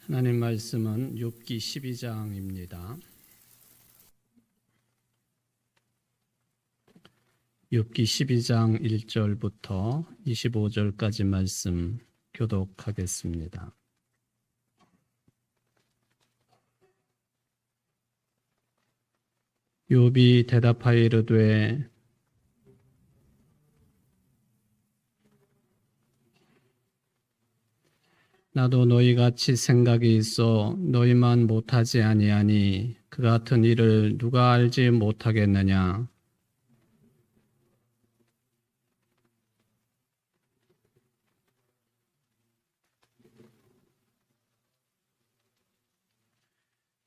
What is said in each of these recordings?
하나님 말씀은 욥기 12장입니다. 욥기 12장 1절부터 25절까지 말씀 교독하겠습니다. 욥이 대답하여 이르되 나도 너희같이 생각이 있어 너희만 못하지 아니하니 그 같은 일을 누가 알지 못하겠느냐.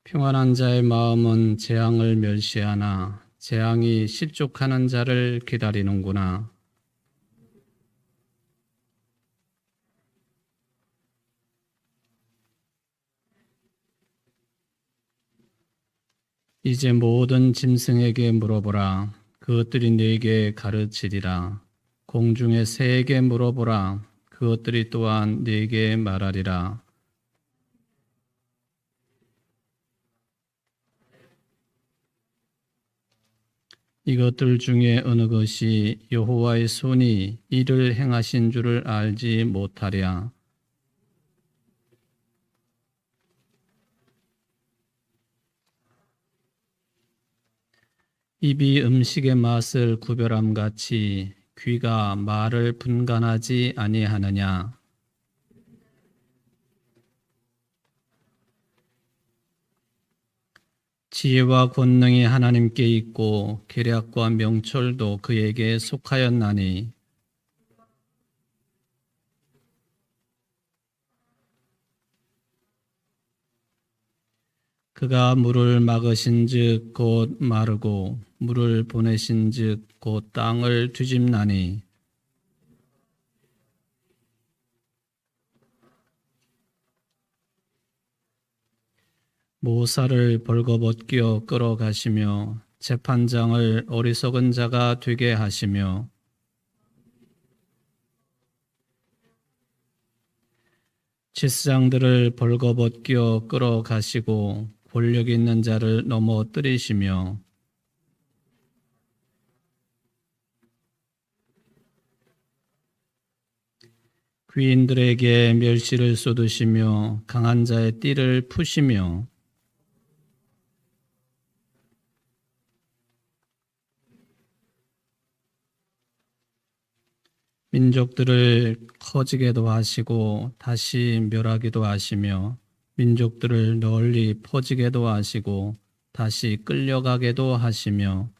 평안한 자의 마음은 재앙을 멸시하나 재앙이 실족하는 자를 기다리는구나. 이제 모든 짐승에게 물어보라. 그것들이 네게 가르치리라. 공중의 새에게 물어보라. 그것들이 또한 네게 말하리라. 이것들 중에 어느 것이 여호와의 손이 이를 행하신 줄을 알지 못하랴. 입이 음식의 맛을 구별함 같이 귀가 말을 분간하지 아니하느냐. 지혜와 권능이 하나님께 있고 계략과 명철도 그에게 속하였나니 그가 물을 막으신즉 곧 마르고 물을 보내신즉 곧 땅을 뒤집나니 모사를 벌거벗겨 끌어가시며 재판장을 어리석은 자가 되게 하시며 제사장들을 벌거벗겨 끌어가시고 권력 있는 자를 넘어뜨리시며 귀인들에게 멸시를 쏟으시며 강한 자의 띠를 푸시며 민족들을 커지게도 하시고 다시 멸하기도 하시며 민족들을 널리 퍼지게도 하시고 다시 끌려가게도 하시며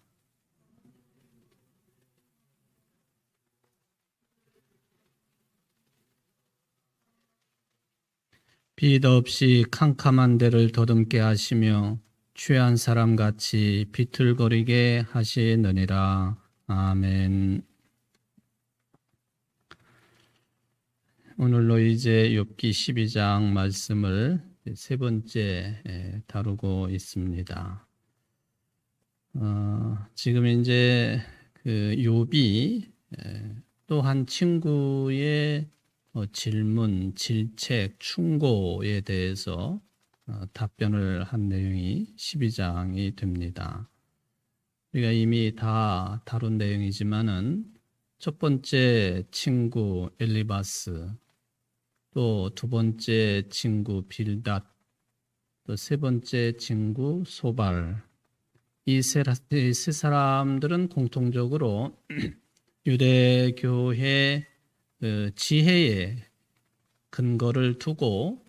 빛 없이 캄캄한 데를 더듬게 하시며 취한 사람같이 비틀거리게 하시느니라. 아멘. 오늘로 이제 욥기 12장 말씀을 세 번째 다루고 있습니다. 지금 이제 그 욥이 또 한 친구의 질문, 질책, 충고에 대해서 답변을 한 내용이 12장이 됩니다. 우리가 이미 다 다룬 내용이지만은 첫 번째 친구 엘리바스, 또 두 번째 친구 빌닷, 또 세 번째 친구 소발, 이 세 사람들은 공통적으로 유대교회 지혜의 근거를 두고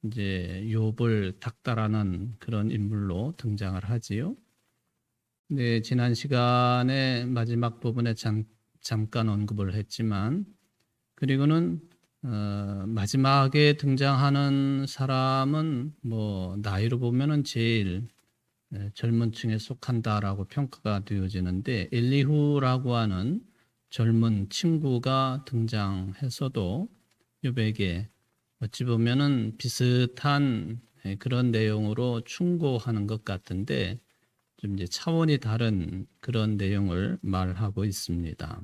이제 욥을 닥달하는 그런 인물로 등장을 하지요. 네, 지난 시간에 마지막 부분에 잠깐 언급을 했지만, 그리고는 마지막에 등장하는 사람은 뭐 나이로 보면은 제일 젊은 층에 속한다라고 평가가 되어지는데, 엘리후라고 하는 젊은 친구가 등장해서도 욥에게 어찌 보면은 비슷한 그런 내용으로 충고하는 것 같은데 좀 이제 차원이 다른 그런 내용을 말하고 있습니다.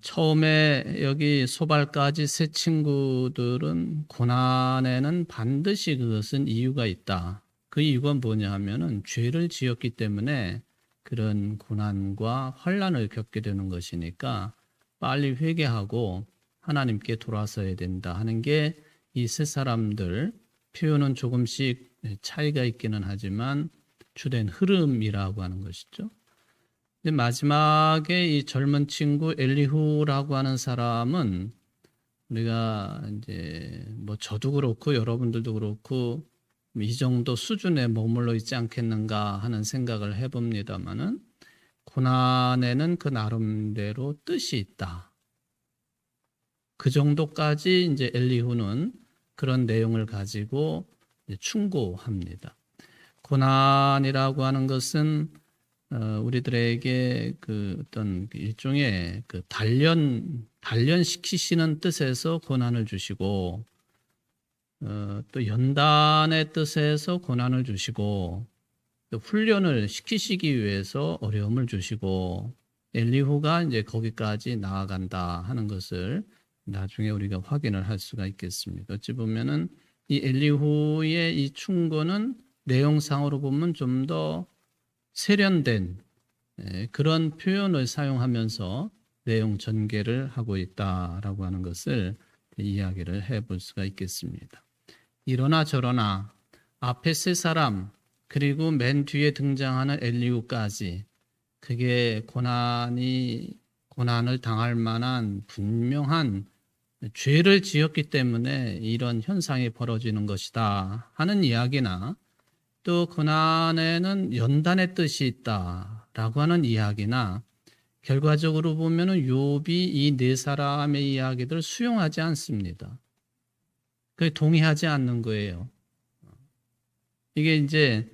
처음에 여기 소발까지 세 친구들은 고난에는 반드시 그것은 이유가 있다. 그 이유가 뭐냐 하면은 죄를 지었기 때문에 그런 고난과 환난을 겪게 되는 것이니까 빨리 회개하고 하나님께 돌아서야 된다 하는 게 이 세 사람들 표현은 조금씩 차이가 있기는 하지만 주된 흐름이라고 하는 것이죠. 근데 마지막에 이 젊은 친구 엘리후라고 하는 사람은 우리가 이제 뭐 저도 그렇고 여러분들도 그렇고 이 정도 수준에 머물러 있지 않겠는가 하는 생각을 해봅니다만은 고난에는 그 나름대로 뜻이 있다. 그 정도까지 이제 엘리후는 그런 내용을 가지고 충고합니다. 고난이라고 하는 것은 우리들에게 그 어떤 일종의 그 단련시키시는 뜻에서 고난을 주시고 또 연단의 뜻에서 고난을 주시고 또 훈련을 시키시기 위해서 어려움을 주시고 엘리후가 이제 거기까지 나아간다 하는 것을 나중에 우리가 확인을 할 수가 있겠습니다. 어찌 보면은 이 엘리후의 이 충고는 내용상으로 보면 좀 더 세련된 그런 표현을 사용하면서 내용 전개를 하고 있다라고 하는 것을 이야기를 해볼 수가 있겠습니다. 이러나 저러나 앞에 세 사람 그리고 맨 뒤에 등장하는 엘리후까지 그게 고난을 당할 만한 분명한 죄를 지었기 때문에 이런 현상이 벌어지는 것이다 하는 이야기나 또 고난에는 연단의 뜻이 있다라고 하는 이야기나 결과적으로 보면은 욥이 이 네 사람의 이야기들을 수용하지 않습니다. 그게 동의하지 않는 거예요. 이게 이제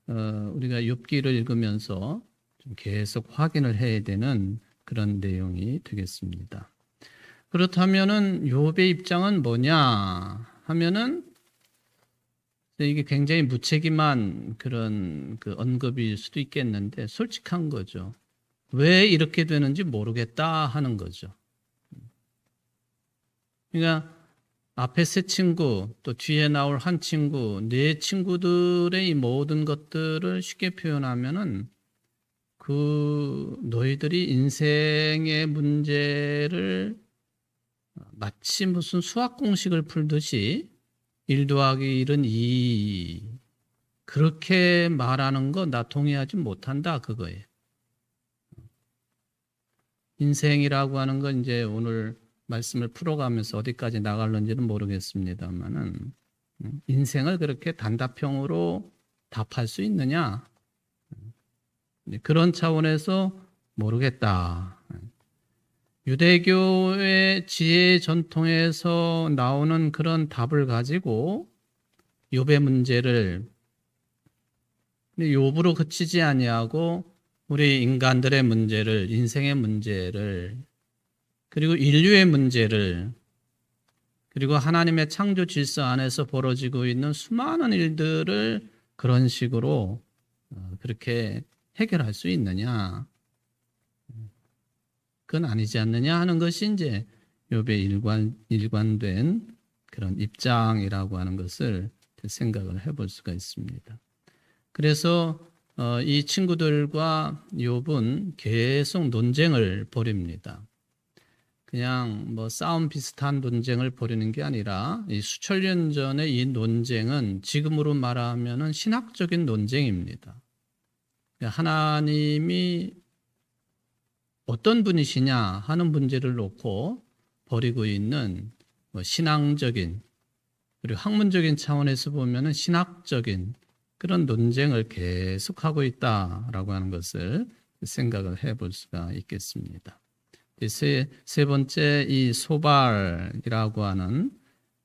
우리가 욥기를 읽으면서 좀 계속 확인을 해야 되는 그런 내용이 되겠습니다. 그렇다면은 욥의 입장은 뭐냐 하면은 이게 굉장히 무책임한 그런 그 언급일 수도 있겠는데 솔직한 거죠. 왜 이렇게 되는지 모르겠다 하는 거죠. 그러니까 앞에 세 친구 또 뒤에 나올 한 친구 네 친구들의 이 모든 것들을 쉽게 표현하면은 그 너희들이 인생의 문제를 마치 무슨 수학 공식을 풀듯이 1 더하기 1은 2 그렇게 말하는 거 나 동의하지 못한다 그거예요. 인생이라고 하는 건 이제 오늘 말씀을 풀어가면서 어디까지 나갈는지는 모르겠습니다만은 인생을 그렇게 단답형으로 답할 수 있느냐 그런 차원에서 모르겠다. 유대교의 지혜 전통에서 나오는 그런 답을 가지고 욥의 문제를 욥으로 그치지 아니하고 우리 인간들의 문제를 인생의 문제를 그리고 인류의 문제를 그리고 하나님의 창조 질서 안에서 벌어지고 있는 수많은 일들을 그런 식으로 그렇게 해결할 수 있느냐? 그건 아니지 않느냐 하는 것이 이제 욥의 일관된 그런 입장이라고 하는 것을 생각을 해볼 수가 있습니다. 그래서 이 친구들과 욥은 계속 논쟁을 벌입니다. 그냥 뭐 싸움 비슷한 논쟁을 벌이는 게 아니라 이 수천 년 전의 이 논쟁은 지금으로 말하면은 신학적인 논쟁입니다. 하나님이 어떤 분이시냐 하는 문제를 놓고 벌이고 있는 뭐 신앙적인 그리고 학문적인 차원에서 보면은 신학적인 그런 논쟁을 계속하고 있다라고 하는 것을 생각을 해볼 수가 있겠습니다. 세 번째 이 소발이라고 하는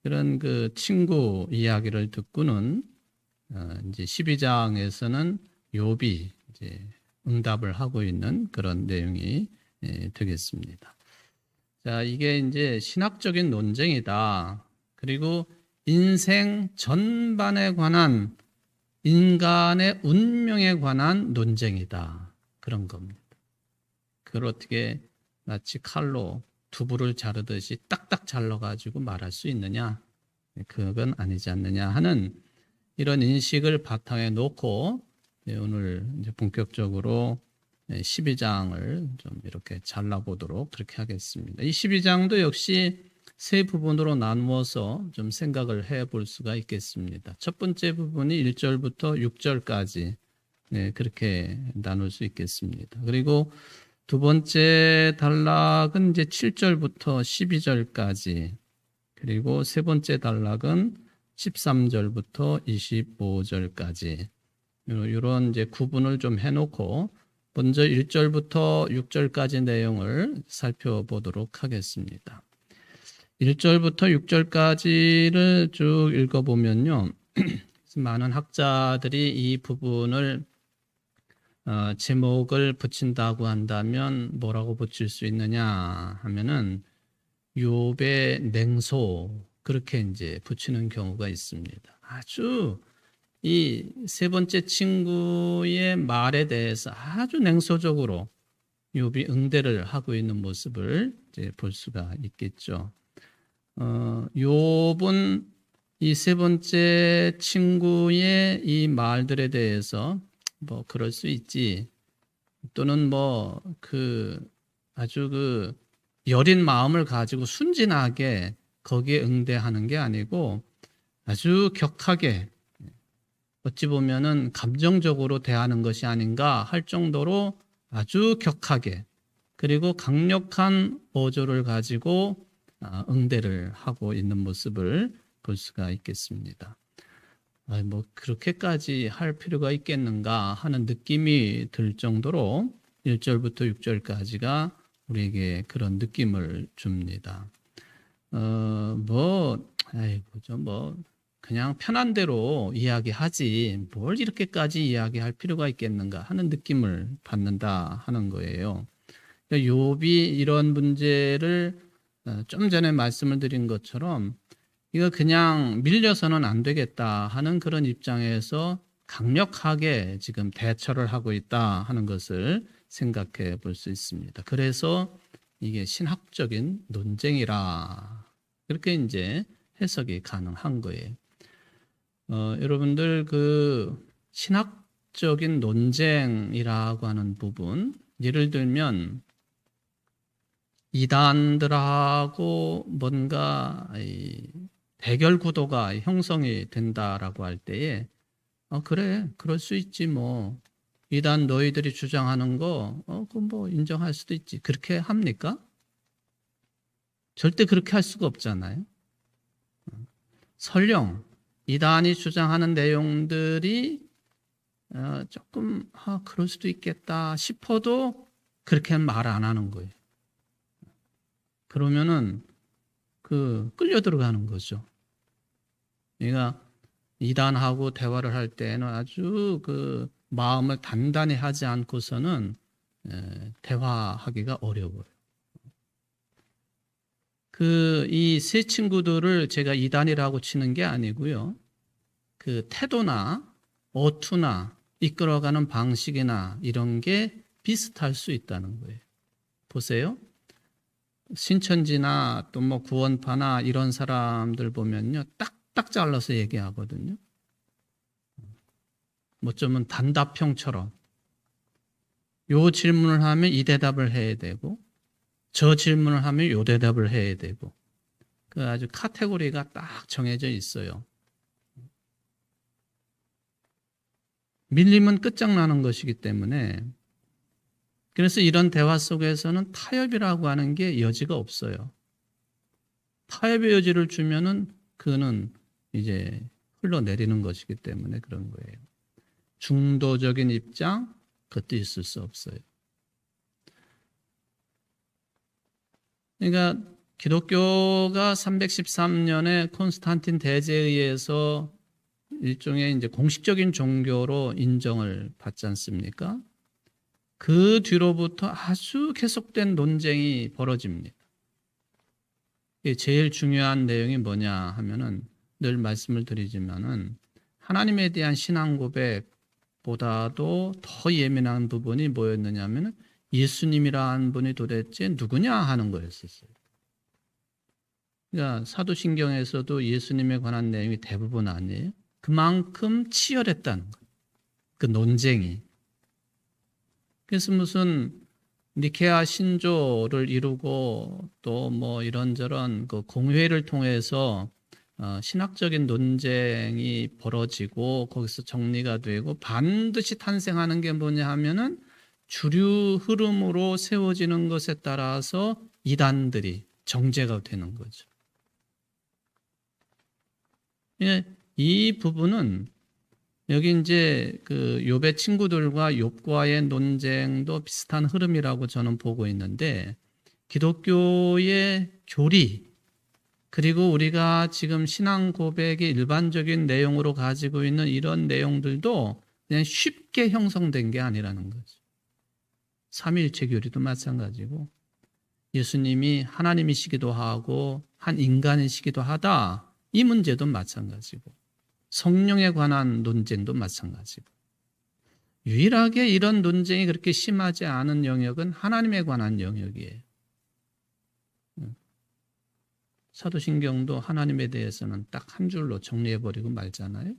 그런 그 친구 이야기를 듣고는 이제 12장에서는 욥이 이제 응답을 하고 있는 그런 내용이 되겠습니다. 자, 이게 이제 신학적인 논쟁이다. 그리고 인생 전반에 관한 인간의 운명에 관한 논쟁이다. 그런 겁니다. 그걸 어떻게 마치 칼로 두부를 자르듯이 딱딱 잘라가지고 말할 수 있느냐? 그건 아니지 않느냐 하는 이런 인식을 바탕에 놓고 오늘 이제 본격적으로 12장을 좀 이렇게 잘라보도록 그렇게 하겠습니다. 이 12장도 역시 세 부분으로 나누어서 좀 생각을 해볼 수가 있겠습니다. 첫 번째 부분이 1절부터 6절까지 그렇게 나눌 수 있겠습니다. 그리고 두 번째 단락은 이제 7절부터 12절까지, 그리고 세 번째 단락은 13절부터 25절까지 이런 이제 구분을 좀 해놓고 먼저 1절부터 6절까지 내용을 살펴보도록 하겠습니다. 1절부터 6절까지를 쭉 읽어보면요. 많은 학자들이 이 부분을 제목을 붙인다고 한다면 뭐라고 붙일 수 있느냐 하면은 욥의 냉소, 그렇게 이제 붙이는 경우가 있습니다. 아주 이 세 번째 친구의 말에 대해서 아주 냉소적으로 욥이 응대를 하고 있는 모습을 이제 볼 수가 있겠죠. 욥은 이 세 번째 친구의 이 말들에 대해서 뭐 그럴 수 있지, 또는 뭐 아주 여린 마음을 가지고 순진하게 거기에 응대하는 게 아니고 아주 격하게, 어찌 보면은 감정적으로 대하는 것이 아닌가 할 정도로 아주 격하게, 그리고 강력한 어조를 가지고 응대를 하고 있는 모습을 볼 수가 있겠습니다. 뭐 그렇게까지 할 필요가 있겠는가 하는 느낌이 들 정도로 1절부터 6절까지가 우리에게 그런 느낌을 줍니다. 그냥 편한 대로 이야기하지 뭘 이렇게까지 이야기할 필요가 있겠는가 하는 느낌을 받는다 하는 거예요. 욥이 이런 문제를 좀 전에 말씀을 드린 것처럼 이거 그냥 밀려서는 안 되겠다 하는 그런 입장에서 강력하게 지금 대처를 하고 있다 하는 것을 생각해 볼 수 있습니다. 그래서 이게 신학적인 논쟁이라 그렇게 이제 해석이 가능한 거예요. 여러분들 신학적인 논쟁이라고 하는 부분, 예를 들면 이단들하고 뭔가 대결 구도가 형성이 된다라고 할 때에 그래, 그럴 수 있지 뭐. 이단 너희들이 주장하는 거 그건 뭐 인정할 수도 있지. 그렇게 합니까? 절대 그렇게 할 수가 없잖아요. 설령 이단이 주장하는 내용들이 조금 그럴 수도 있겠다 싶어도 그렇게 말 안 하는 거예요. 그러면은 끌려 들어가는 거죠. 그러니까 이단하고 대화를 할 때는 아주 마음을 단단히 하지 않고서는 대화하기가 어려워요. 이 세 친구들을 제가 이단이라고 치는 게 아니고요. 태도나 어투나 이끌어가는 방식이나 이런 게 비슷할 수 있다는 거예요. 보세요. 신천지나 또 뭐 구원파나 이런 사람들 보면요. 딱딱 잘라서 얘기하거든요. 어쩌면 단답형처럼 요 질문을 하면 이 대답을 해야 되고 저 질문을 하면 요 대답을 해야 되고 아주 카테고리가 딱 정해져 있어요. 밀리면 끝장나는 것이기 때문에 그래서 이런 대화 속에서는 타협이라고 하는 게 여지가 없어요. 타협의 여지를 주면은 그는 이제 흘러내리는 것이기 때문에 그런 거예요. 중도적인 입장, 그것도 있을 수 없어요. 그러니까 기독교가 313년에 콘스탄틴 대제에 의해서 일종의 이제 공식적인 종교로 인정을 받지 않습니까? 그 뒤로부터 아주 계속된 논쟁이 벌어집니다. 제일 중요한 내용이 뭐냐 하면은 늘 말씀을 드리지만은 하나님에 대한 신앙 고백보다도 더 예민한 부분이 뭐였느냐 하면은 예수님이라는 분이 도대체 누구냐 하는 거였었어요. 그러니까 사도신경에서도 예수님에 관한 내용이 대부분 아니에요. 그만큼 치열했다는 거예요. 그 논쟁이. 그래서 무슨 니케아 신조를 이루고 또 뭐 이런저런 그 공회를 통해서 신학적인 논쟁이 벌어지고 거기서 정리가 되고 반드시 탄생하는 게 뭐냐 하면은 주류 흐름으로 세워지는 것에 따라서 이단들이 정제가 되는 거죠. 이 부분은 여기 이제 그 욥의 친구들과 욥과의 논쟁도 비슷한 흐름이라고 저는 보고 있는데, 기독교의 교리 그리고 우리가 지금 신앙 고백의 일반적인 내용으로 가지고 있는 이런 내용들도 그냥 쉽게 형성된 게 아니라는 거죠. 삼위일체 교리도 마찬가지고 예수님이 하나님이시기도 하고 한 인간이시기도 하다, 이 문제도 마찬가지고 성령에 관한 논쟁도 마찬가지고, 유일하게 이런 논쟁이 그렇게 심하지 않은 영역은 하나님에 관한 영역이에요. 사도신경도 하나님에 대해서는 딱 한 줄로 정리해버리고 말잖아요.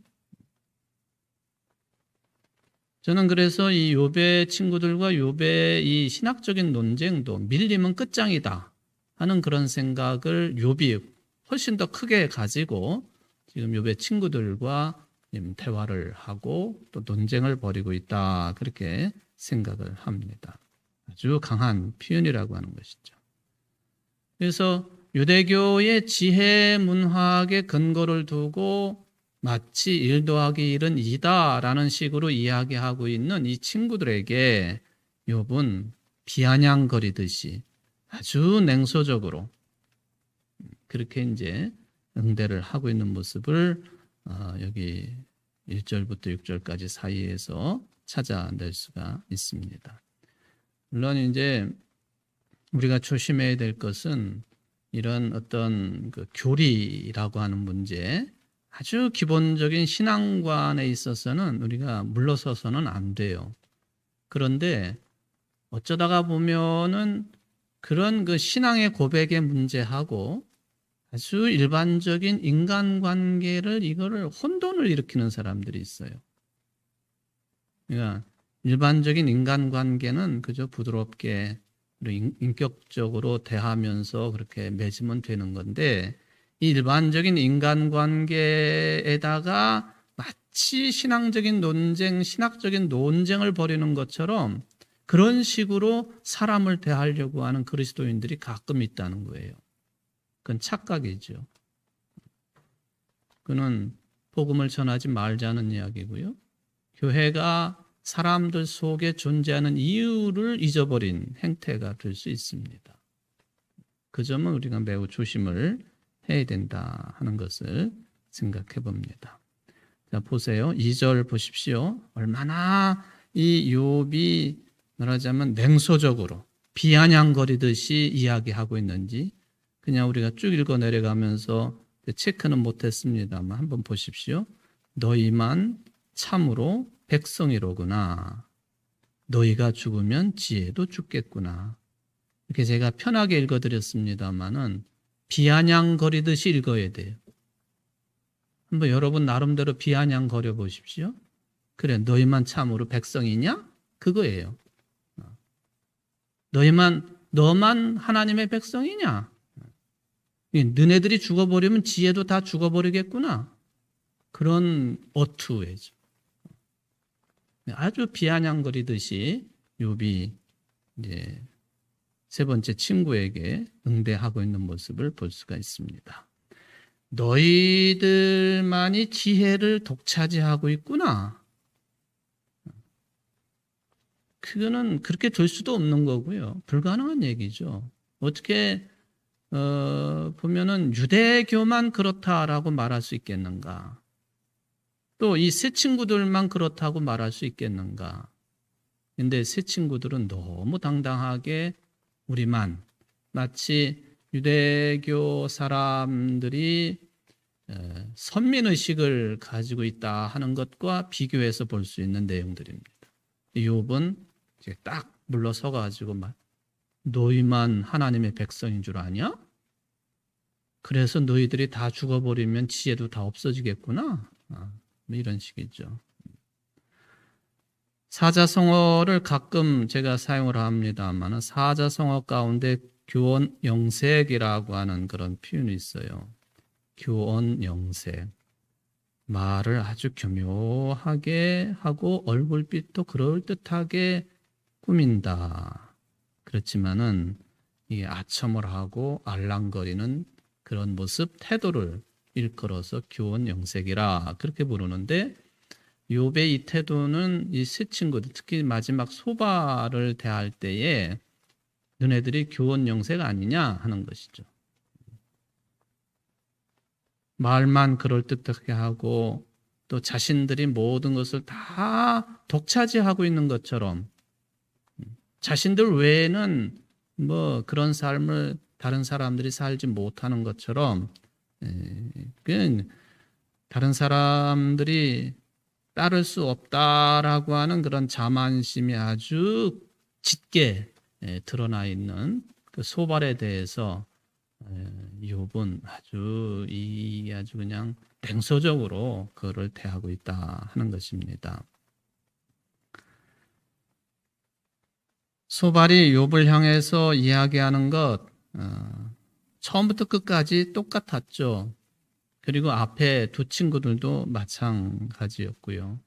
저는 그래서 이 욥의 친구들과 욥의 이 신학적인 논쟁도 밀리면 끝장이다 하는 그런 생각을 욥이 훨씬 더 크게 가지고 지금 욥의 친구들과 대화를 하고 또 논쟁을 벌이고 있다, 그렇게 생각을 합니다. 아주 강한 표현이라고 하는 것이죠. 그래서 유대교의 지혜 문학의 근거를 두고 마치 1 더하기 1은 2다라는 식으로 이야기하고 있는 이 친구들에게 욥은 비아냥거리듯이 아주 냉소적으로 그렇게 이제 응대를 하고 있는 모습을 여기 1절부터 6절까지 사이에서 찾아낼 수가 있습니다. 물론 이제 우리가 조심해야 될 것은 이런 어떤 그 교리라고 하는 문제, 아주 기본적인 신앙관에 있어서는 우리가 물러서서는 안 돼요. 그런데 어쩌다가 보면은 그런 그 신앙의 고백의 문제하고 아주 일반적인 인간관계를 이거를 혼돈을 일으키는 사람들이 있어요. 그러니까 일반적인 인간관계는 그저 부드럽게 인격적으로 대하면서 그렇게 맺으면 되는 건데, 이 일반적인 인간관계에다가 마치 신앙적인 논쟁, 신학적인 논쟁을 벌이는 것처럼 그런 식으로 사람을 대하려고 하는 그리스도인들이 가끔 있다는 거예요. 그건 착각이죠. 그는 복음을 전하지 말자는 이야기고요. 교회가 사람들 속에 존재하는 이유를 잊어버린 행태가 될 수 있습니다. 그 점은 우리가 매우 조심을 해야 된다 하는 것을 생각해 봅니다. 자, 보세요. 2절 보십시오. 얼마나 이 욥이 말하자면 냉소적으로 비아냥거리듯이 이야기하고 있는지 그냥 우리가 쭉 읽어 내려가면서 체크는 못했습니다만 한번 보십시오. 너희만 참으로 백성이로구나. 너희가 죽으면 지혜도 죽겠구나. 이렇게 제가 편하게 읽어드렸습니다만은 비아냥거리듯이 읽어야 돼요. 한번 여러분 나름대로 비아냥거려 보십시오. 그래, 너희만 참으로 백성이냐? 그거예요. 너만 하나님의 백성이냐? 너네들이 죽어버리면 지혜도 다 죽어버리겠구나. 그런 어투예죠. 아주 비아냥거리듯이 욥이 이제 세 번째 친구에게 응대하고 있는 모습을 볼 수가 있습니다. 너희들만이 지혜를 독차지하고 있구나. 그거는 그렇게 될 수도 없는 거고요. 불가능한 얘기죠. 어떻게 보면은 유대교만 그렇다라고 말할 수 있겠는가? 또 이 세 친구들만 그렇다고 말할 수 있겠는가? 근데 세 친구들은 너무 당당하게 우리만, 마치 유대교 사람들이 선민의식을 가지고 있다 하는 것과 비교해서 볼 수 있는 내용들입니다. 욥은 이제 딱 물러서 가지고 막 너희만 하나님의 백성인 줄 아냐? 그래서 너희들이 다 죽어버리면 지혜도 다 없어지겠구나. 뭐 이런 식이죠. 사자성어를 가끔 제가 사용을 합니다만 사자성어 가운데 교원영색이라고 하는 그런 표현이 있어요. 교원영색. 말을 아주 교묘하게 하고 얼굴빛도 그럴듯하게 꾸민다. 그렇지만은 이게 아첨을 하고 알랑거리는 그런 모습, 태도를 일컬어서 교원영색이라 그렇게 부르는데 욥의 이 태도는 이 세 친구들, 특히 마지막 소바를 대할 때에 너네들이 교원영색 아니냐 하는 것이죠. 말만 그럴듯하게 하고 또 자신들이 모든 것을 다 독차지하고 있는 것처럼 자신들 외에는 뭐 그런 삶을 다른 사람들이 살지 못하는 것처럼 다른 사람들이 따를 수 없다라고 하는 그런 자만심이 아주 짙게 드러나 있는 그 소발에 대해서 욥은 아주 그냥 냉소적으로 그를 대하고 있다 하는 것입니다. 소발이 욥을 향해서 이야기하는 것 처음부터 끝까지 똑같았죠. 그리고 앞에 두 친구들도 마찬가지였고요.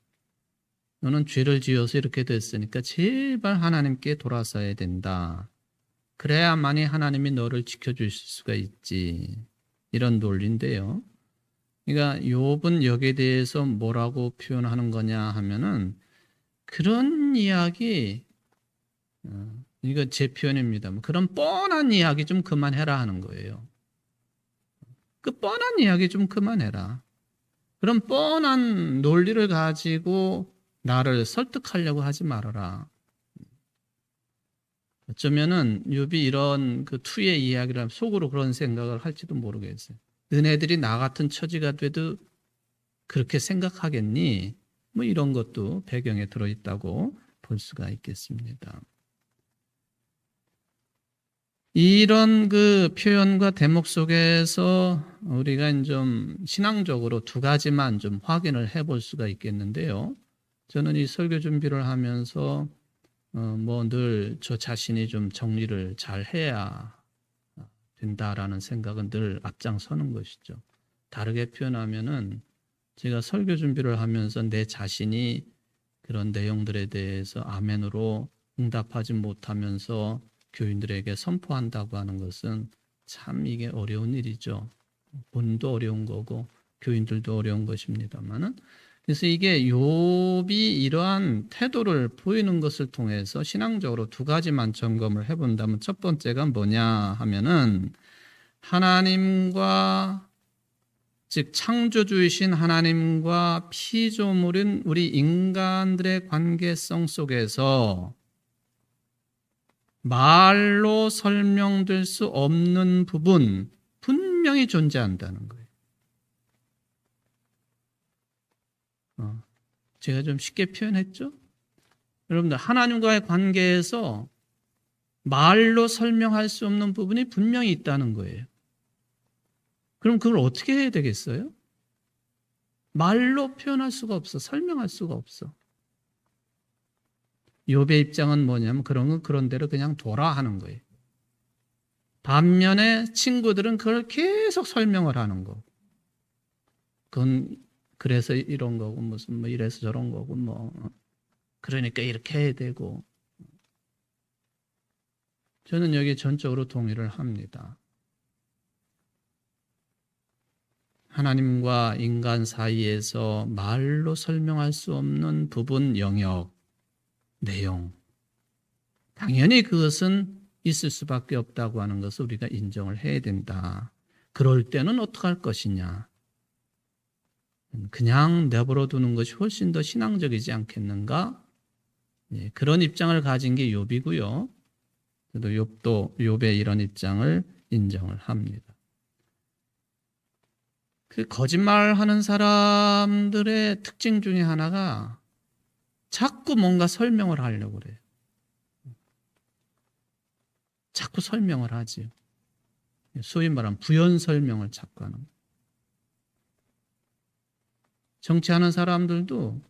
너는 죄를 지어서 이렇게 됐으니까 제발 하나님께 돌아서야 된다. 그래야만이 하나님이 너를 지켜주실 수가 있지. 이런 논리인데요. 그러니까 욥은 여기에 대해서 뭐라고 표현하는 거냐 하면은 그런 이야기, 이거 제 표현입니다. 그런 뻔한 이야기 좀 그만해라 하는 거예요. 그 뻔한 이야기 좀 그만해라. 그런 뻔한 논리를 가지고 나를 설득하려고 하지 말아라. 어쩌면은 욥이 이런 그 투의 이야기를 하면 속으로 그런 생각을 할지도 모르겠어요. 너네들이 나 같은 처지가 돼도 그렇게 생각하겠니? 뭐 이런 것도 배경에 들어있다고 볼 수가 있겠습니다. 이런 그 표현과 대목 속에서 우리가 좀 신앙적으로 두 가지만 좀 확인을 해볼 수가 있겠는데요. 저는 이 설교 준비를 하면서 뭐 늘 저 자신이 좀 정리를 잘 해야 된다라는 생각은 늘 앞장서는 것이죠. 다르게 표현하면은 제가 설교 준비를 하면서 내 자신이 그런 내용들에 대해서 아멘으로 응답하지 못하면서 교인들에게 선포한다고 하는 것은 참 이게 어려운 일이죠. 본인도 어려운 거고 교인들도 어려운 것입니다만은 그래서 이게 욥이 이러한 태도를 보이는 것을 통해서 신앙적으로 두 가지만 점검을 해본다면 첫 번째가 뭐냐 하면은 하나님과 즉 창조주이신 하나님과 피조물인 우리 인간들의 관계성 속에서 말로 설명될 수 없는 부분 분명히 존재한다는 거예요. 제가 좀 쉽게 표현했죠? 여러분들 하나님과의 관계에서 말로 설명할 수 없는 부분이 분명히 있다는 거예요. 그럼 그걸 어떻게 해야 되겠어요? 말로 표현할 수가 없어. 설명할 수가 없어. 욥의 입장은 뭐냐면 그런 건 그런 대로 그냥 둬라 하는 거예요. 반면에 친구들은 그걸 계속 설명을 하는 거. 그건 그래서 이런 거고 무슨 뭐 이래서 저런 거고 뭐 그러니까 이렇게 해야 되고. 저는 여기 전적으로 동의를 합니다. 하나님과 인간 사이에서 말로 설명할 수 없는 부분, 영역, 내용. 당연히 그것은 있을 수밖에 없다고 하는 것을 우리가 인정을 해야 된다. 그럴 때는 어떻게 할 것이냐. 그냥 내버려 두는 것이 훨씬 더 신앙적이지 않겠는가? 그런 입장을 가진 게 욥이고요. 그래도 욥도 욥의 이런 입장을 인정을 합니다. 그 거짓말하는 사람들의 특징 중에 하나가 자꾸 뭔가 설명을 하려고 그래요. 자꾸 설명을 하지요. 소위 말하면 부연 설명을 자꾸 하는 거예요. 정치하는 사람들도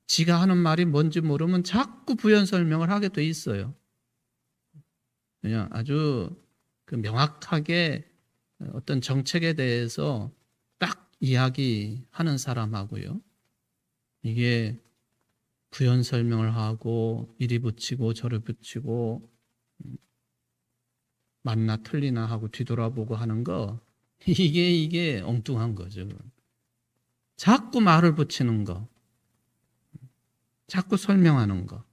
지가 하는 말이 뭔지 모르면 자꾸 부연 설명을 하게 돼 있어요. 그냥 아주 명확하게 어떤 정책에 대해서 딱 이야기하는 사람하고요. 이게 부연 설명을 하고 이리 붙이고 저리 붙이고 맞나 틀리나 하고 뒤돌아보고 하는 거, 이게 엉뚱한 거죠. 자꾸 말을 붙이는 거, 자꾸 설명하는 거.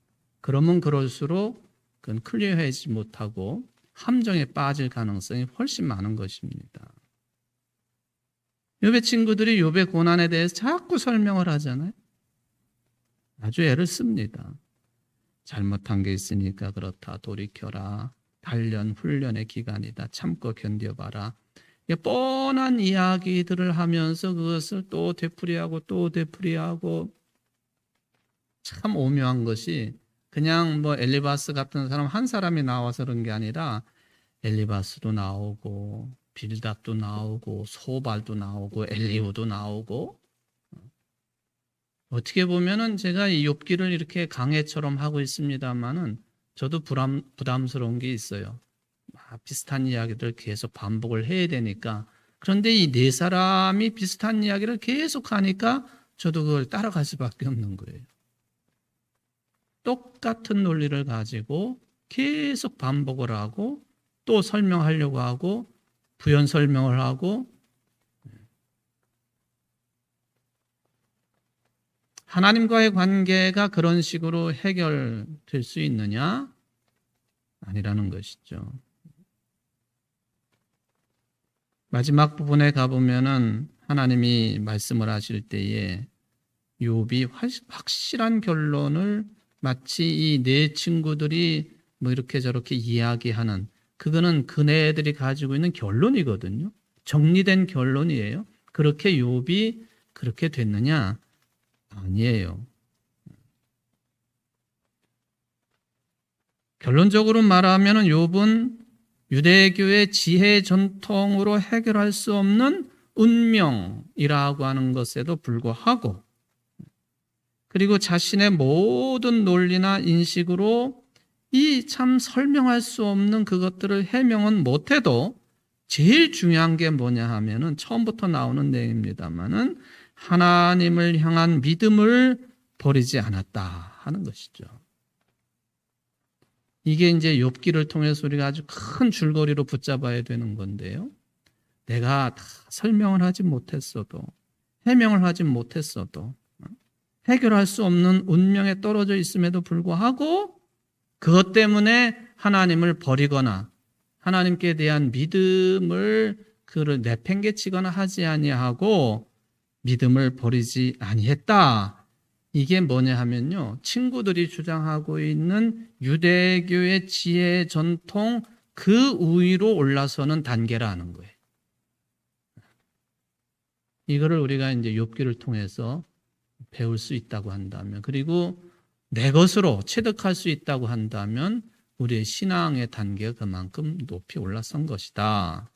그러면 그럴수록 그건 클리어하지 못하고 함정에 빠질 가능성이 훨씬 많은 것입니다. 욥의 친구들이 욥의 고난에 대해서 자꾸 설명을 하잖아요. 아주 애를 씁니다. 잘못한 게 있으니까 그렇다. 돌이켜라. 단련, 훈련의 기간이다. 참고 견뎌봐라. 뻔한 이야기들을 하면서 그것을 또 되풀이하고 또 되풀이하고, 참 오묘한 것이 그냥 엘리바스 같은 사람 한 사람이 나와서 그런 게 아니라 엘리바스도 나오고 빌닷도 나오고 소발도 나오고 엘리후도 나오고, 어떻게 보면은 제가 이 욥기를 이렇게 강해처럼 하고 있습니다만은 저도 부담스러운 게 있어요. 비슷한 이야기들을 계속 반복을 해야 되니까. 그런데 이 네 사람이 비슷한 이야기를 계속 하니까 저도 그걸 따라갈 수밖에 없는 거예요. 똑같은 논리를 가지고 계속 반복을 하고 또 설명하려고 하고 부연 설명을 하고, 하나님과의 관계가 그런 식으로 해결될 수 있느냐? 아니라는 것이죠. 마지막 부분에 가보면은 하나님이 말씀을 하실 때에 욥이 확실한 결론을 마치 이 네 친구들이 이렇게 저렇게 이야기하는, 그거는 그네들이 가지고 있는 결론이거든요. 정리된 결론이에요. 그렇게 욥이 그렇게 됐느냐? 아니에요. 결론적으로 말하면 욥은 유대교의 지혜 전통으로 해결할 수 없는 운명이라고 하는 것에도 불구하고, 그리고 자신의 모든 논리나 인식으로 이 참 설명할 수 없는 그것들을 해명은 못해도 제일 중요한 게 뭐냐 하면은 처음부터 나오는 내용입니다만은 하나님을 향한 믿음을 버리지 않았다 하는 것이죠. 이게 이제 욥기를 통해서 우리가 아주 큰 줄거리로 붙잡아야 되는 건데요. 내가 다 설명을 하지 못했어도, 해명을 하지 못했어도, 해결할 수 없는 운명에 떨어져 있음에도 불구하고 그것 때문에 하나님을 버리거나 하나님께 대한 믿음을 그를 내팽개치거나 하지 아니하고 믿음을 버리지 아니했다. 이게 뭐냐 하면요, 친구들이 주장하고 있는 유대교의 지혜 전통 그 위로 올라서는 단계라는 거예요. 이거를 우리가 이제 욥기를 통해서 배울 수 있다고 한다면, 그리고 내 것으로 체득할 수 있다고 한다면 우리의 신앙의 단계가 그만큼 높이 올라선 것이다.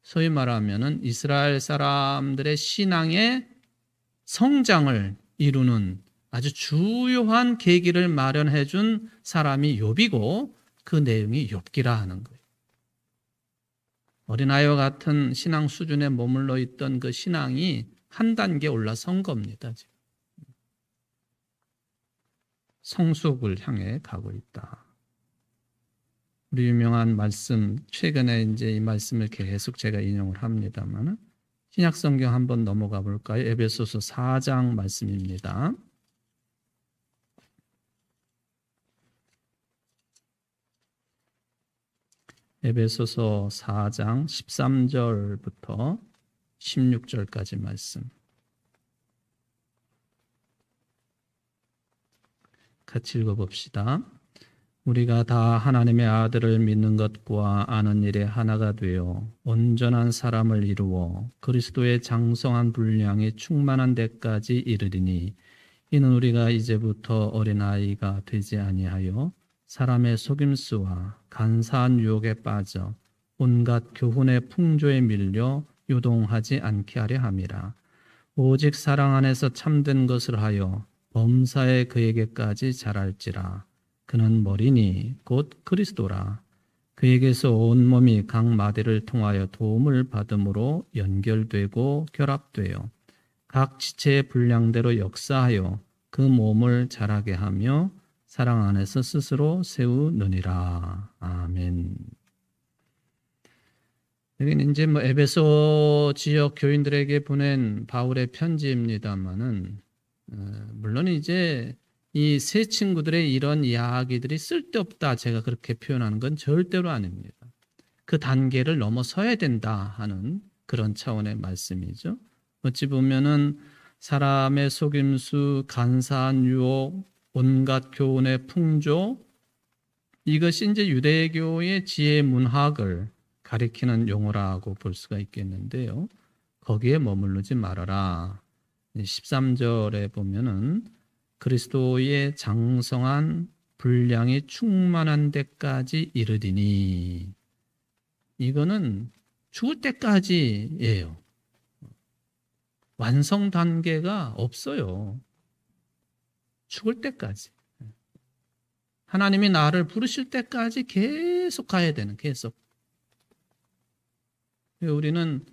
소위 말하면 이스라엘 사람들의 신앙의 성장을 이루는 아주 주요한 계기를 마련해 준 사람이 욥이고, 그 내용이 욥기라 하는 거예요. 어린아이와 같은 신앙 수준에 머물러 있던 그 신앙이 한 단계 올라선 겁니다. 지금. 성숙을 향해 가고 있다. 우리 유명한 말씀, 최근에 이제 이 말씀을 계속 제가 인용을 합니다만, 신약 성경 한번 넘어가 볼까요? 에베소서 4장 말씀입니다. 에베소서 4장 13절부터 16절까지 말씀. 같이 읽어봅시다. 우리가 다 하나님의 아들을 믿는 것과 아는 일에 하나가 되어 온전한 사람을 이루어 그리스도의 장성한 분량이 충만한 데까지 이르리니, 이는 우리가 이제부터 어린아이가 되지 아니하여 사람의 속임수와 간사한 유혹에 빠져 온갖 교훈의 풍조에 밀려 요동하지 않게 하려 함이라. 오직 사랑 안에서 참된 것을 하여 범사에 그에게까지 자랄지라. 그는 머리니 곧 그리스도라. 그에게서 온몸이 각 마디를 통하여 도움을 받음으로 연결되고 결합되어 각 지체의 분량대로 역사하여 그 몸을 자라게 하며 사랑 안에서 스스로 세우느니라. 아멘. 여기는 이제 에베소 지역 교인들에게 보낸 바울의 편지입니다만은 물론 이제 이 세 친구들의 이런 이야기들이 쓸데없다 제가 그렇게 표현하는 건 절대로 아닙니다. 그 단계를 넘어서야 된다 하는 그런 차원의 말씀이죠. 어찌 보면은 사람의 속임수, 간사한 유혹, 온갖 교훈의 풍조, 이것이 이제 유대교의 지혜 문학을 가리키는 용어라고 볼 수가 있겠는데요. 거기에 머무르지 말아라. 13절에 보면은 그리스도의 장성한 분량이 충만한 데까지 이르리니, 이거는 죽을 때까지예요. 완성 단계가 없어요. 죽을 때까지. 하나님이 나를 부르실 때까지 계속 가야 되는, 계속. 우리는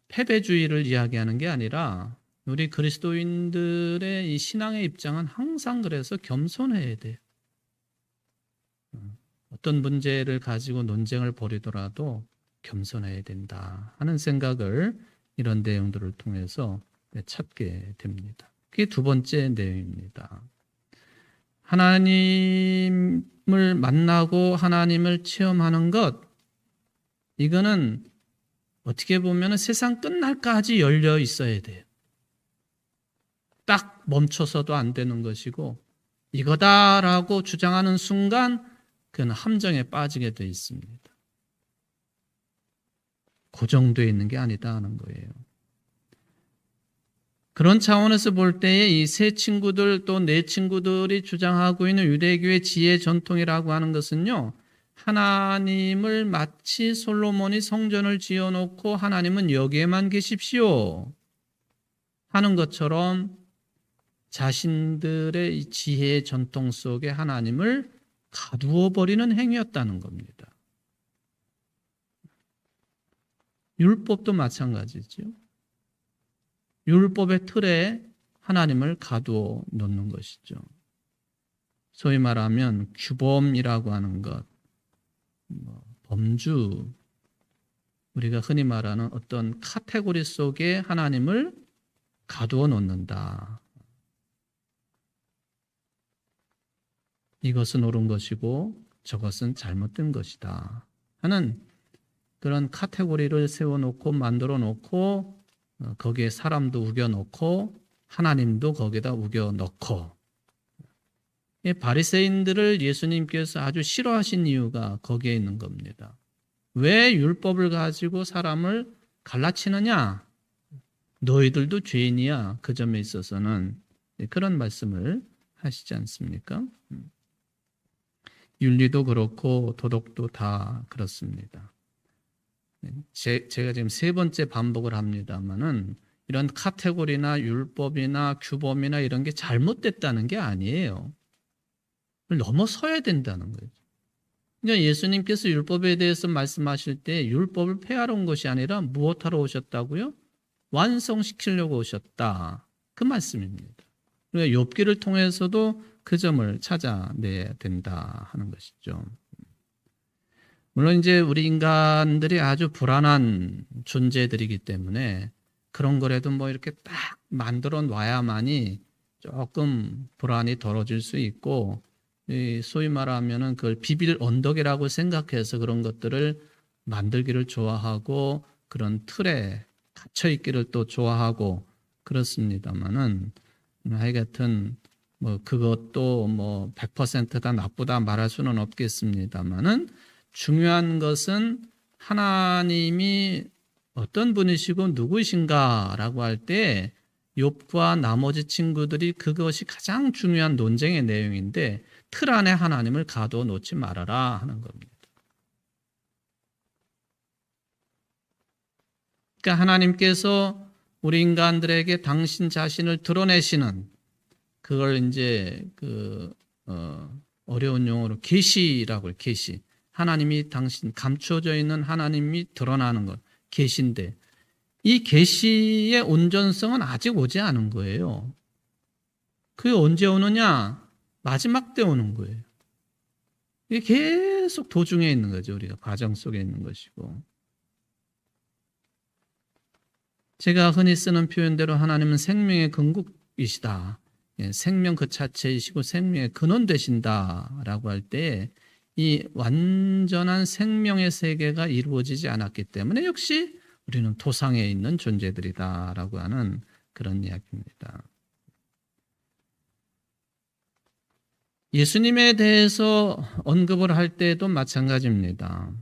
패배주의를 이야기하는 게 아니라 우리 그리스도인들의 이 신앙의 입장은 항상 그래서 겸손해야 돼요. 어떤 문제를 가지고 논쟁을 벌이더라도 겸손해야 된다 하는 생각을 이런 내용들을 통해서 찾게 됩니다. 그게 두 번째 내용입니다. 하나님을 만나고 하나님을 체험하는 것, 이거는 어떻게 보면 세상 끝날까지 열려 있어야 돼요. 딱 멈춰서도 안 되는 것이고, 이거다라고 주장하는 순간 그는 함정에 빠지게 돼 있습니다. 고정되어 있는 게 아니다 하는 거예요. 그런 차원에서 볼 때에 이 세 친구들 또 네 친구들이 주장하고 있는 유대교의 지혜 전통이라고 하는 것은요, 하나님을 마치 솔로몬이 성전을 지어놓고 하나님은 여기에만 계십시오 하는 것처럼 자신들의 지혜의 전통 속에 하나님을 가두어 버리는 행위였다는 겁니다. 율법도 마찬가지죠. 율법의 틀에 하나님을 가두어 놓는 것이죠. 소위 말하면 규범이라고 하는 것, 범주, 우리가 흔히 말하는 어떤 카테고리 속에 하나님을 가두어 놓는다. 이것은 옳은 것이고 저것은 잘못된 것이다 하는 그런 카테고리를 세워놓고 만들어놓고 거기에 사람도 우겨놓고 하나님도 거기다 우겨넣고, 바리새인들을 예수님께서 아주 싫어하신 이유가 거기에 있는 겁니다. 왜 율법을 가지고 사람을 갈라치느냐? 너희들도 죄인이야. 그 점에 있어서는 그런 말씀을 하시지 않습니까? 윤리도 그렇고 도덕도 다 그렇습니다. 제가 지금 세 번째 반복을 합니다만은 이런 카테고리나 율법이나 규범이나 이런 게 잘못됐다는 게 아니에요. 넘어서야 된다는 거죠. 그러니까 예수님께서 율법에 대해서 말씀하실 때 율법을 폐하러 온 것이 아니라 무엇하러 오셨다고요? 완성시키려고 오셨다. 그 말씀입니다. 그러니까 욥기를 통해서도 그 점을 찾아내야 된다 하는 것이죠. 물론 이제 우리 인간들이 아주 불안한 존재들이기 때문에 그런 거라도 이렇게 딱 만들어 놔야만이 조금 불안이 덜어질 수 있고, 소위 말하면은 그걸 비빌 언덕이라고 생각해서 그런 것들을 만들기를 좋아하고 그런 틀에 갇혀 있기를 또 좋아하고 그렇습니다만은, 하여튼 그것도 100%다 나쁘다 말할 수는 없겠습니다만은, 중요한 것은 하나님이 어떤 분이시고 누구신가라고 할 때 욥과 나머지 친구들이 그것이 가장 중요한 논쟁의 내용인데 틀 안에 하나님을 가두어 놓지 말아라 하는 겁니다. 그러니까 하나님께서 우리 인간들에게 당신 자신을 드러내시는 그걸 이제 어려운 용어로 계시라고 해요. 계시. 하나님이 당신 감춰져 있는 하나님이 드러나는 것. 계시인데 이 계시의 온전성은 아직 오지 않은 거예요. 그게 언제 오느냐? 마지막 때 오는 거예요. 이게 계속 도중에 있는 거죠. 우리가 과정 속에 있는 것이고. 제가 흔히 쓰는 표현대로 하나님은 생명의 근국이시다. 생명 그 자체이시고 생명의 근원 되신다라고 할 때 이 완전한 생명의 세계가 이루어지지 않았기 때문에 역시 우리는 토상에 있는 존재들이다라고 하는 그런 이야기입니다. 예수님에 대해서 언급을 할 때도 마찬가지입니다.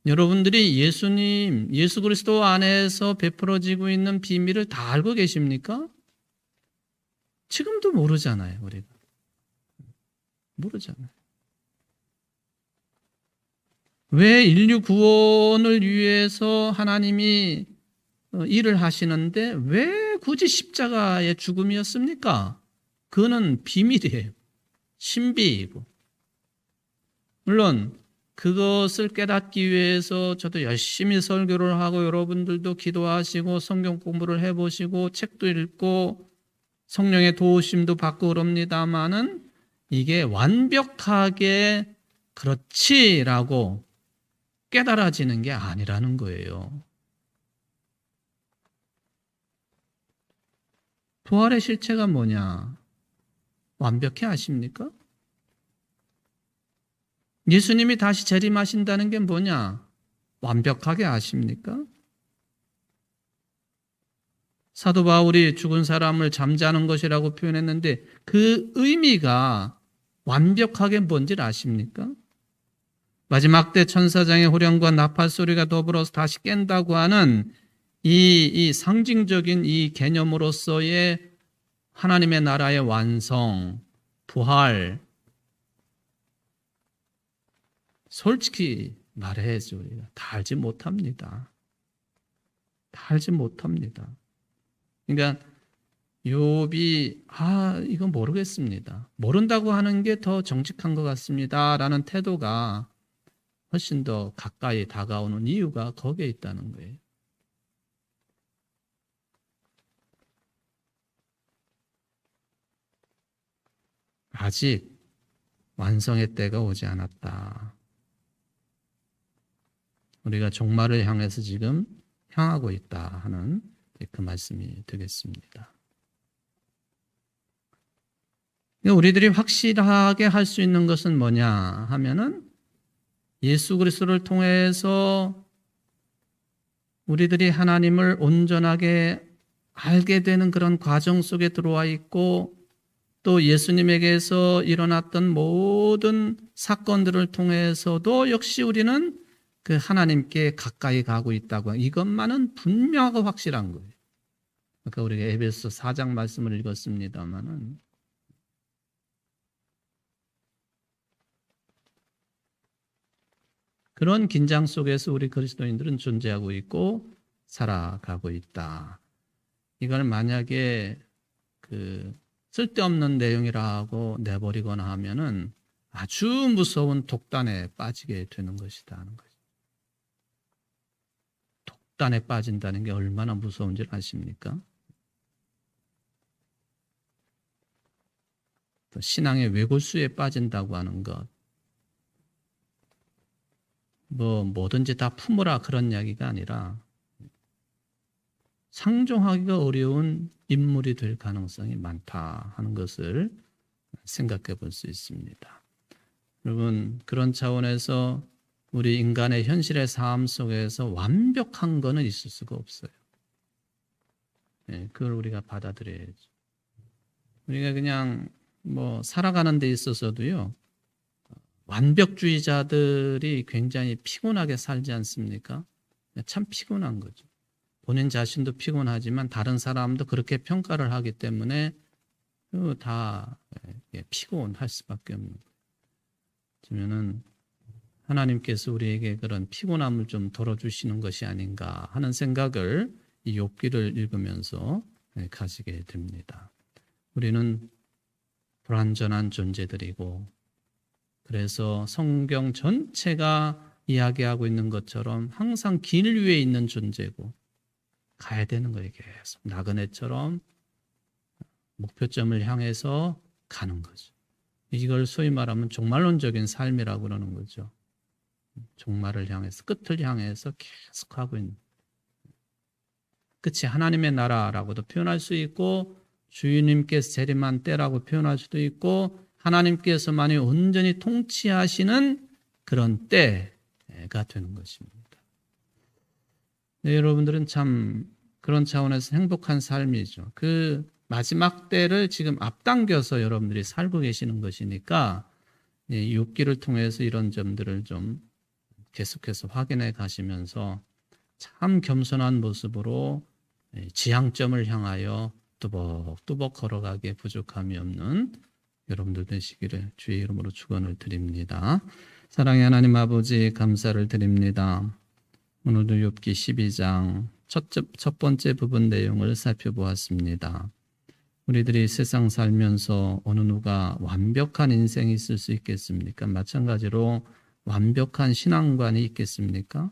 여러분들이 예수님, 예수 그리스도 안에서 베풀어지고 있는 비밀을 다 알고 계십니까? 지금도 모르잖아요, 우리가. 모르잖아요. 왜 인류 구원을 위해서 하나님이 일을 하시는데 왜 굳이 십자가의 죽음이었습니까? 그거는 비밀이에요. 신비이고. 물론 그것을 깨닫기 위해서 저도 열심히 설교를 하고 여러분들도 기도하시고 성경 공부를 해보시고 책도 읽고 성령의 도우심도 받고 그럽니다마는 이게 완벽하게 그렇지라고 깨달아지는 게 아니라는 거예요. 부활의 실체가 뭐냐? 완벽히 아십니까? 예수님이 다시 재림하신다는 게 뭐냐? 완벽하게 아십니까? 사도 바울이 죽은 사람을 잠자는 것이라고 표현했는데 그 의미가 완벽하게 뭔지를 아십니까? 마지막 때 천사장의 호령과 나팔 소리가 더불어서 다시 깬다고 하는 이 상징적인 이 개념으로서의 하나님의 나라의 완성, 부활, 솔직히 말해야죠. 우리가 다 알지 못합니다. 다 알지 못합니다. 그러니까 욥이 이건 모르겠습니다. 모른다고 하는 게 더 정직한 것 같습니다. 라는 태도가 훨씬 더 가까이 다가오는 이유가 거기에 있다는 거예요. 아직 완성의 때가 오지 않았다. 우리가 종말을 향해서 지금 향하고 있다 하는 그 말씀이 되겠습니다. 우리들이 확실하게 할 수 있는 것은 뭐냐 하면은 예수 그리스도를 통해서 우리들이 하나님을 온전하게 알게 되는 그런 과정 속에 들어와 있고 또 예수님에게서 일어났던 모든 사건들을 통해서도 역시 우리는 그 하나님께 가까이 가고 있다고 이것만은 분명하고 확실한 거예요. 아까 우리가 에베소 4장 말씀을 읽었습니다마는 그런 긴장 속에서 우리 그리스도인들은 존재하고 있고 살아가고 있다. 이걸 만약에 쓸데없는 내용이라고 내버리거나 하면은 아주 무서운 독단에 빠지게 되는 것이다 하는 거죠. 독단에 빠진다는 게 얼마나 무서운지 아십니까? 또 신앙의 외골수에 빠진다고 하는 것. 뭐든지 다 품으라 그런 이야기가 아니라 상종하기가 어려운 인물이 될 가능성이 많다 하는 것을 생각해 볼 수 있습니다. 여러분, 그런 차원에서 우리 인간의 현실의 삶 속에서 완벽한 거는 있을 수가 없어요. 그걸 우리가 받아들여야죠. 우리가 그냥 살아가는 데 있어서도요, 완벽주의자들이 굉장히 피곤하게 살지 않습니까? 참 피곤한 거죠. 본인 자신도 피곤하지만 다른 사람도 그렇게 평가를 하기 때문에 다 피곤할 수밖에 없는 거예요. 그러면은 하나님께서 우리에게 그런 피곤함을 좀 덜어주시는 것이 아닌가 하는 생각을 이 욥기를 읽으면서 가지게 됩니다. 우리는 불완전한 존재들이고, 그래서 성경 전체가 이야기하고 있는 것처럼 항상 길 위에 있는 존재고 가야 되는 거예요. 계속 나그네처럼 목표점을 향해서 가는 거죠. 이걸 소위 말하면 종말론적인 삶이라고 그러는 거죠. 종말을 향해서, 끝을 향해서 계속 하고 있는, 끝이 하나님의 나라라고도 표현할 수 있고 주님께서 재림한 때라고 표현할 수도 있고 하나님께서만이 온전히 통치하시는 그런 때가 되는 것입니다. 네, 여러분들은 참 그런 차원에서 행복한 삶이죠. 그 마지막 때를 지금 앞당겨서 여러분들이 살고 계시는 것이니까 욥기를 통해서 이런 점들을 좀 계속해서 확인해 가시면서 참 겸손한 모습으로 지향점을 향하여 뚜벅뚜벅 걸어가기에 부족함이 없는 여러분들 되시기를 주의 이름으로 축원을 드립니다. 사랑의 하나님 아버지, 감사를 드립니다. 오늘도 욥기 12장 첫 번째 부분 내용을 살펴보았습니다. 우리들이 세상 살면서 어느 누가 완벽한 인생이 있을 수 있겠습니까? 마찬가지로 완벽한 신앙관이 있겠습니까?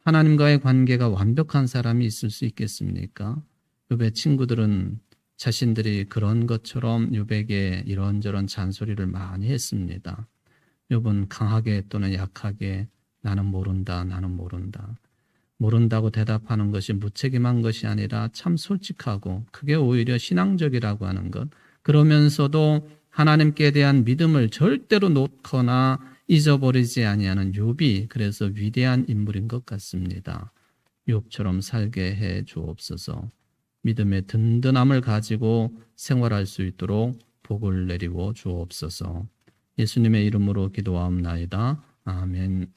하나님과의 관계가 완벽한 사람이 있을 수 있겠습니까? 욥의 친구들은 자신들이 그런 것처럼 욥에게 이런저런 잔소리를 많이 했습니다. 욥은 강하게 또는 약하게 나는 모른다, 나는 모른다. 모른다고 대답하는 것이 무책임한 것이 아니라 참 솔직하고 그게 오히려 신앙적이라고 하는 것. 그러면서도 하나님께 대한 믿음을 절대로 놓거나 잊어버리지 아니하는 욥이 그래서 위대한 인물인 것 같습니다. 욥처럼 살게 해 주옵소서. 믿음의 든든함을 가지고 생활할 수 있도록 복을 내리고 주옵소서. 예수님의 이름으로 기도하옵나이다. 아멘.